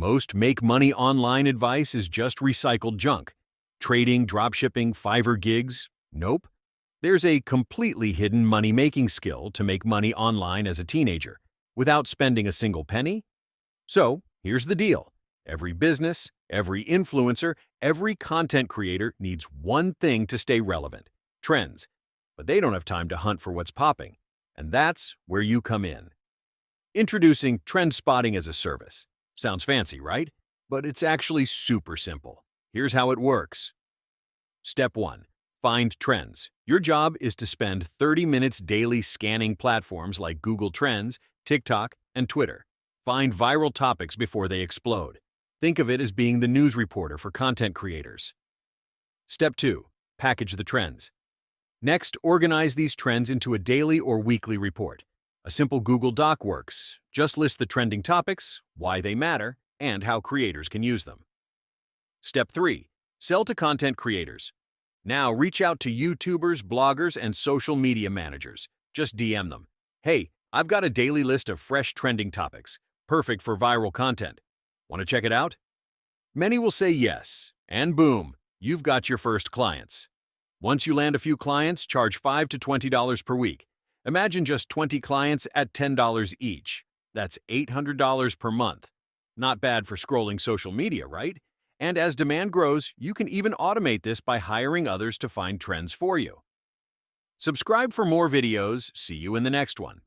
Most make-money online advice is just recycled junk. Trading, dropshipping, Fiverr gigs? Nope. There's a completely hidden money-making skill to make money online as a teenager, without spending a single penny. So, here's the deal. Every business, every influencer, every content creator needs one thing to stay relevant: trends. But they don't have time to hunt for what's popping. And that's where you come in. Introducing trend spotting as a service. Sounds fancy, right? But it's actually super simple. Here's how it works. Step 1. Find trends. Your job is to spend 30 minutes daily scanning platforms like Google Trends, TikTok, and Twitter. Find viral topics before they explode. Think of it as being the news reporter for content creators. Step 2. Package the trends. Next, organize these trends into a daily or weekly report. A simple Google Doc works. Just list the trending topics, why they matter, and how creators can use them. Step 3. Sell to content creators. Now reach out to YouTubers, bloggers, and social media managers. Just DM them. Hey, I've got a daily list of fresh trending topics, perfect for viral content. Want to check it out? Many will say yes, and boom, you've got your first clients. Once you land a few clients, charge $5 to $20 per week. Imagine just 20 clients at $10 each. That's $800 per month. Not bad for scrolling social media, right? And as demand grows, you can even automate this by hiring others to find trends for you. Subscribe for more videos. See you in the next one.